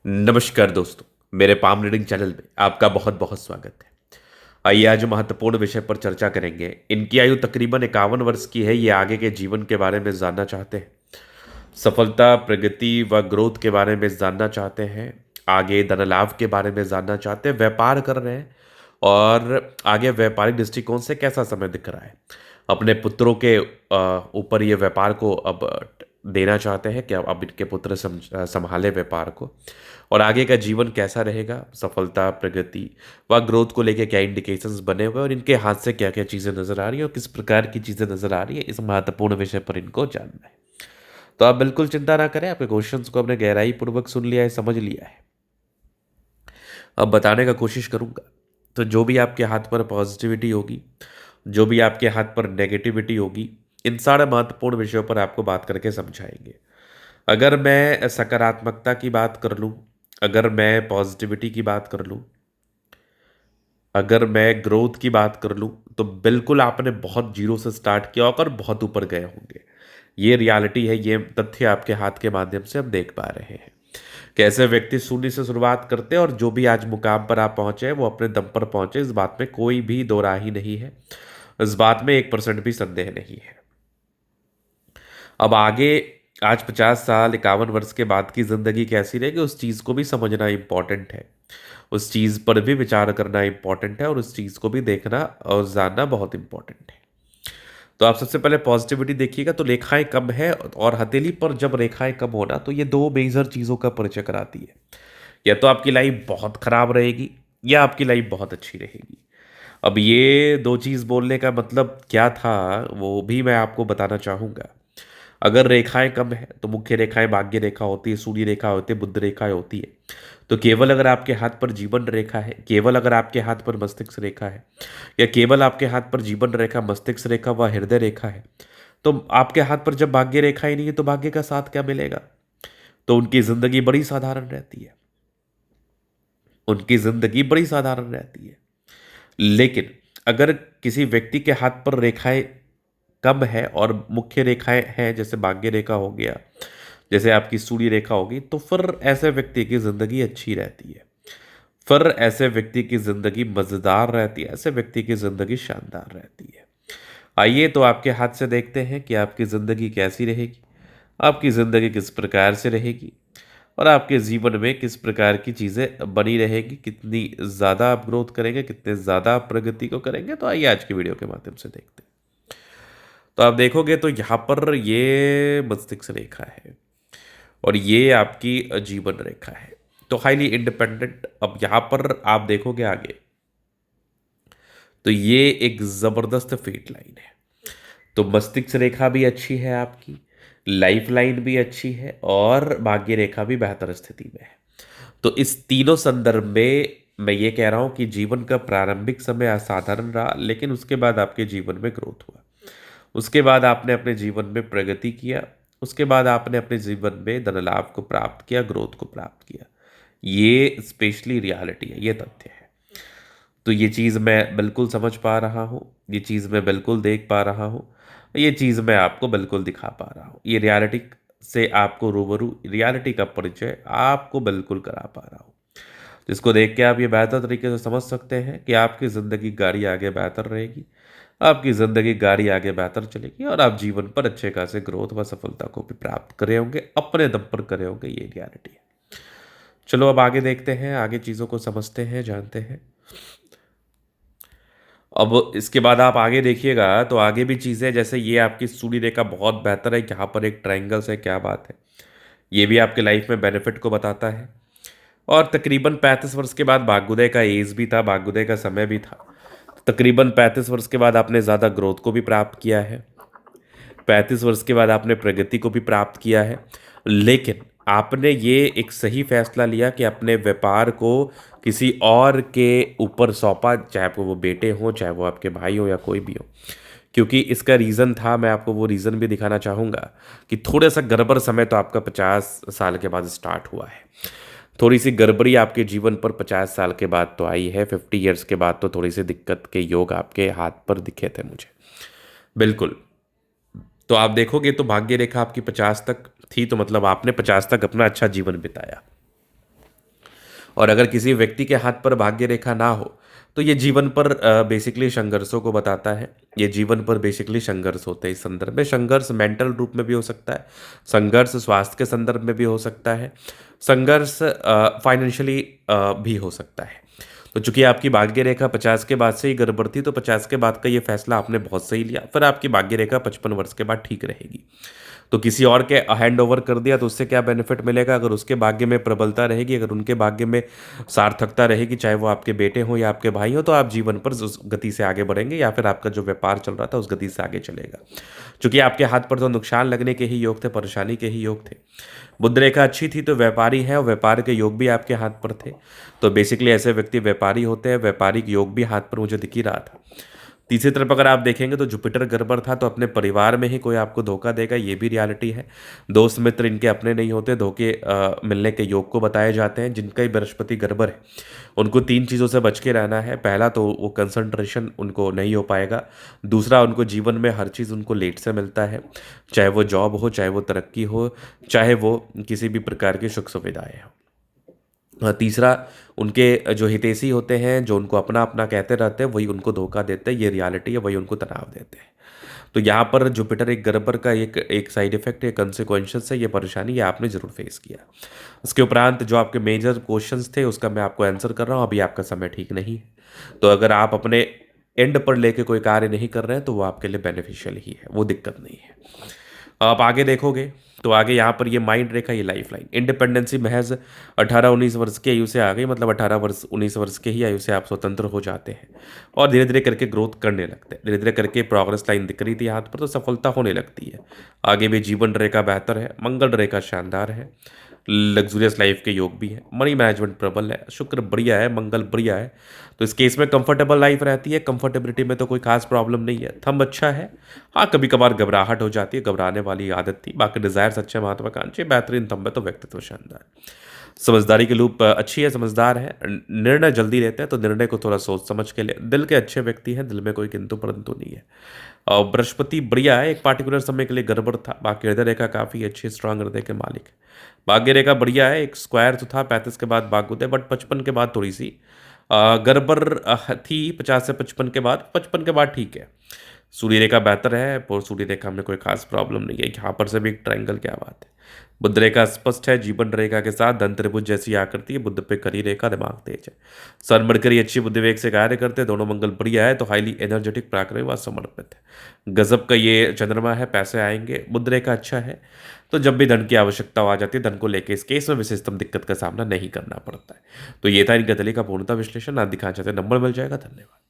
नमस्कार दोस्तों, मेरे पाम रीडिंग चैनल में आपका बहुत बहुत स्वागत है। आइए आज महत्वपूर्ण विषय पर चर्चा करेंगे। इनकी आयु तकरीबन 51 वर्ष की है। ये आगे के जीवन के बारे में जानना चाहते हैं, सफलता, प्रगति व ग्रोथ के बारे में जानना चाहते हैं, आगे धन लाभ के बारे में जानना चाहते हैं, व्यापार कर रहे हैं और आगे व्यापारिक दृष्टिकोण से कैसा समय दिख रहा है। अपने पुत्रों के ऊपर ये व्यापार को अब देना चाहते हैं कि अब इनके पुत्र संभाले व्यापार को, और आगे का जीवन कैसा रहेगा, सफलता, प्रगति व ग्रोथ को लेके क्या इंडिकेशंस बने हुए और इनके हाथ से क्या क्या चीज़ें नजर आ रही है और किस प्रकार की चीज़ें नजर आ रही है, इस महत्वपूर्ण विषय पर इनको जानना है। तो आप बिल्कुल चिंता ना करें, आपके क्वेश्चंस को आपने गहराई पूर्वक सुन लिया है, समझ लिया है। अब बताने का कोशिश करूंगा। तो जो भी आपके हाथ पर पॉजिटिविटी होगी, जो भी आपके हाथ पर नेगेटिविटी होगी, इन सारे महत्वपूर्ण विषयों पर आपको बात करके समझाएंगे। अगर मैं सकारात्मकता की बात कर लूँ, अगर मैं पॉजिटिविटी की बात कर लूँ, अगर मैं ग्रोथ की बात कर लूँ, तो बिल्कुल आपने बहुत जीरो से स्टार्ट किया होकर बहुत ऊपर गए होंगे। ये रियलिटी है, ये तथ्य आपके हाथ के माध्यम से हम देख पा रहे हैं। कैसे व्यक्ति शून्य से शुरुआत करते हैं और जो भी आज मुकाम पर आप पहुंचे हैं वो अपने दम पर पहुंचे, इस बात में कोई भी दो राय नहीं है। इस बात में 1% भी संदेह नहीं है। अब आगे आज 50 साल 51 वर्ष के बाद की जिंदगी कैसी रहेगी, उस चीज को भी समझना इंपॉर्टेंट है। उस चीज पर भी विचार करना इंपॉर्टेंट है और उस चीज को भी देखना और जानना बहुत इंपॉर्टेंट है। तो आप सबसे पहले पॉजिटिविटी देखिएगा तो रेखाएं कम है, और हथेली पर जब रेखाएं कम होना तो ये दो मेजर चीजों का परिचय कराती है। या तो आपकी लाइफ बहुत खराब रहेगी या आपकी लाइफ बहुत अच्छी रहेगी। अब ये दो चीज बोलने का मतलब क्या था वो भी मैं आपको बताना चाहूंगा। अगर रेखाएं कम है तो मुख्य रेखाएं भाग्य रेखा होती है, सूर्य रेखा होती है, बुध रेखाएं होती है। तो केवल अगर आपके हाथ पर जीवन रेखा है, केवल अगर आपके हाथ पर मस्तिष्क रेखा है, या केवल आपके हाथ पर जीवन रेखा, मस्तिष्क रेखा व हृदय रेखा है, तो आपके हाथ पर जब भाग्य रेखा ही नहीं है तो भाग्य का साथ क्या मिलेगा। तो उनकी जिंदगी बड़ी साधारण रहती है, उनकी जिंदगी बड़ी साधारण रहती है। लेकिन अगर किसी व्यक्ति के हाथ पर रेखाएं कम है और मुख्य रेखाएं हैं, जैसे भाग्य रेखा हो गया, जैसे आपकी सूर्य रेखा होगी, तो फिर ऐसे व्यक्ति की जिंदगी अच्छी रहती है, फिर ऐसे व्यक्ति की जिंदगी मजेदार रहती है, ऐसे व्यक्ति की जिंदगी शानदार रहती है। आइए तो आपके हाथ से देखते हैं कि आपकी जिंदगी कैसी रहेगी, आपकी जिंदगी किस प्रकार से रहेगी और आपके जीवन में किस प्रकार की चीज़ें बनी रहेगी, कितनी ज़्यादा आप ग्रोथ करेंगे, कितने ज़्यादा आप प्रगति को करेंगे। तो आइए आज की वीडियो के माध्यम से देखते हैं। तो आप देखोगे तो यहाँ पर ये मस्तिष्क रेखा है और ये आपकी जीवन रेखा है, तो हाईली इंडिपेंडेंट। अब यहाँ पर आप देखोगे आगे तो ये एक ज़बरदस्त फेट लाइन है। तो मस्तिष्क रेखा भी अच्छी है आपकी, लाइफ लाइन भी अच्छी है और भाग्य रेखा भी बेहतर स्थिति में है। तो इस तीनों संदर्भ में मैं ये कह रहा हूं कि जीवन का प्रारंभिक समय असाधारण रहा, लेकिन उसके बाद आपके जीवन में ग्रोथ हुआ, उसके बाद आपने अपने जीवन में प्रगति किया, उसके बाद आपने अपने जीवन में धन लाभ को प्राप्त किया, ग्रोथ को प्राप्त किया। ये स्पेशली रियलिटी है, ये तथ्य है। तो ये चीज़ मैं बिल्कुल समझ पा रहा हूँ, ये चीज़ मैं बिल्कुल देख पा रहा हूँ, ये चीज़ मैं आपको बिल्कुल दिखा पा रहा हूँ। ये रियलिटी से आपको रूबरू, रियलिटी का परिचय आपको बिल्कुल करा पा रहा हूँ, जिसको देख के आप ये बेहतर तरीके से समझ सकते हैं कि आपकी ज़िंदगी गाड़ी आगे बेहतर रहेगी, आपकी ज़िंदगी गाड़ी आगे बेहतर चलेगी और आप जीवन पर अच्छे खासे ग्रोथ व सफलता को भी प्राप्त करे होंगे, अपने दम पर करे होंगे। ये रियलिटी है। चलो अब आगे देखते हैं, आगे चीज़ों को समझते हैं, जानते हैं। अब इसके बाद आप आगे देखिएगा तो आगे भी चीज़ें, जैसे ये आपकी सूर्य रेखा बहुत बेहतर है, यहाँ पर एक ट्रायंगल है, क्या बात है। ये भी आपके लाइफ में बेनिफिट को बताता है। और तकरीबन 35 वर्ष के बाद भाग्योदय का एज भी था, भाग्योदय का समय भी था। तकरीबन 35 वर्ष के बाद आपने ज़्यादा ग्रोथ को भी प्राप्त किया है, 35 वर्ष के बाद आपने प्रगति को भी प्राप्त किया है। लेकिन आपने ये एक सही फैसला लिया कि अपने व्यापार को किसी और के ऊपर सौंपा, चाहे आपको वो बेटे हों, चाहे वो आपके भाई हो या कोई भी हो। क्योंकि इसका रीज़न था, मैं आपको वो रीज़न भी दिखाना चाहूँगा कि थोड़ा सा गड़बड़ समय तो आपका 50 साल के बाद स्टार्ट हुआ है। थोड़ी सी गड़बड़ी आपके जीवन पर 50 साल के बाद तो आई है, 50 ईयर्स के बाद तो थोड़ी सी दिक्कत के योग आपके हाथ पर दिखे थे मुझे, बिल्कुल। तो आप देखोगे तो भाग्य रेखा आपकी 50 तक थी, तो मतलब आपने 50 तक अपना अच्छा जीवन बिताया। और अगर किसी व्यक्ति के हाथ पर भाग्य रेखा ना हो तो ये जीवन पर बेसिकली संघर्षों को बताता है। ये जीवन पर बेसिकली संघर्ष होते हैं। इस संदर्भ में संघर्ष मेंटल रूप में भी हो सकता है, संघर्ष स्वास्थ्य के संदर्भ में भी हो सकता है, संघर्ष फाइनेंशियली भी हो सकता है। तो चूंकि आपकी भाग्य रेखा 50 के बाद से ही गड़बड़ थी, तो 50 के बाद का ये फैसला आपने बहुत सही लिया। फिर आपकी भाग्य रेखा 55 वर्ष के बाद ठीक रहेगी। तो किसी और के हैंड ओवर कर दिया तो उससे क्या बेनिफिट मिलेगा? अगर उसके भाग्य में प्रबलता रहेगी, अगर उनके भाग्य में सार्थकता रहेगी, चाहे वो आपके बेटे हो या आपके भाई हो, तो आप जीवन पर उस गति से आगे बढ़ेंगे, या फिर आपका जो व्यापार चल रहा था उस गति से आगे चलेगा। चूंकि आपके हाथ पर तो नुकसान लगने के ही योग थे, परेशानी के ही योग थे। बुध रेखा अच्छी थी तो व्यापारी है, और व्यापार के योग भी आपके हाथ पर थे। तो बेसिकली ऐसे व्यक्ति व्यापारी होते हैं, व्यापारिक योग भी हाथ पर मुझे दिख ही रहा था। तीसरी तरफ अगर आप देखेंगे तो जुपिटर गड़बड़ था, तो अपने परिवार में ही कोई आपको धोखा देगा, ये भी रियलिटी है। दोस्त मित्र इनके अपने नहीं होते, धोखे मिलने के योग को बताए जाते हैं। जिनका ही बृहस्पति गड़बड़ है उनको 3 चीज़ों से बच के रहना है। पहला तो वो कंसंट्रेशन उनको नहीं हो पाएगा। दूसरा, उनको जीवन में हर चीज़ उनको लेट से मिलता है, चाहे वो जॉब हो, चाहे वो तरक्की हो, चाहे वो किसी भी प्रकार की सुख सुविधाएं हो। तीसरा, उनके जो हितैषी होते हैं, जो उनको अपना अपना कहते रहते हैं, वही उनको धोखा देते हैं। ये रियलिटी है, वही उनको तनाव देते हैं। तो यहाँ पर जुपिटर एक गड़बड़ का एक साइड इफेक्ट है, कंसिक्वेंसेस है। ये परेशानी ये आपने जरूर फेस किया। उसके उपरांत जो आपके मेजर क्वेश्चंस थे उसका मैं आपको आंसर कर रहा हूँ। अभी आपका समय ठीक नहीं है, तो अगर आप अपने एंड पर लेके कोई कार्य नहीं कर रहे हैं तो वो आपके लिए बेनिफिशियल ही है, वो दिक्कत नहीं है। आप आगे देखोगे तो आगे यहाँ पर ये माइंड रेखा, ये लाइफ लाइन, इंडिपेंडेंसी महज 18-19 वर्ष की आयु से आ गई। मतलब 18-19 वर्ष के ही आयु से आप स्वतंत्र हो जाते हैं और धीरे धीरे करके ग्रोथ करने लगते हैं। धीरे धीरे करके प्रोग्रेस लाइन दिख रही थी हाथ पर, तो सफलता होने लगती है। आगे भी जीवन रेखा बेहतर है, मंगल रेखा शानदार है, लग्जूरियस लाइफ के योग भी है, मनी मैनेजमेंट प्रबल है, शुक्र बढ़िया है, मंगल बढ़िया है। तो इस केस में कंफर्टेबल लाइफ रहती है। कंफर्टेबिलिटी में तो कोई खास प्रॉब्लम नहीं है। थंब अच्छा है, हाँ कभी कभार घबराहट हो जाती है, घबराने वाली आदत थी। बाकी डिजायर्स अच्छे, महत्वाकांक्षी बेहतरीन थंब है, तो व्यक्तित्व शानदार। समझदारी की लूप अच्छी है, समझदार है, निर्णय जल्दी लेते हैं, तो निर्णय को थोड़ा सोच समझ के ले। दिल के अच्छे व्यक्ति हैं, दिल में कोई किंतु परंतु नहीं है। और बृहस्पति बढ़िया है, एक पार्टिकुलर समय के लिए गड़बड़ था। बाकी हृदय रेखा काफ़ी अच्छी, स्ट्रांग हृदय के मालिक है। भाग्य रेखा बढ़िया है, एक स्क्वायर तो था 35 के बाद भाग्योदय, बट 55 के बाद थोड़ी सी गड़बड़ थी। 50 से 55 के बाद, 55 के बाद ठीक है। सूर्य रेखा बेहतर है, और सूर्य रेखा में कोई खास प्रॉब्लम नहीं है। यहाँ पर से भी एक ट्रायंगल, क्या बात है। बुध रेखा स्पष्ट है, जीवन रेखा के साथ धन त्रिभुज जैसी आकृति है। बुध पे करी रेखा, दिमाग तेज है। सन मरकरी अच्छी बुद्धि वेग से कार्य करते हैं, दोनों मंगल बढ़िया है, तो हाईली एनर्जेटिक, पराक्रमी व समर्पित है। गजब का ये चंद्रमा है, पैसे आएंगे। बुध रेखा अच्छा है, तो जब भी धन की आवश्यकता आ जाती है, धन को लेकर इस केस में विशेषतम दिक्कत का सामना नहीं करना पड़ता है। तो ये था इनका तले का पूर्णतः विश्लेषण। आप दिखाना चाहते हैं नंबर मिल जाएगा। धन्यवाद।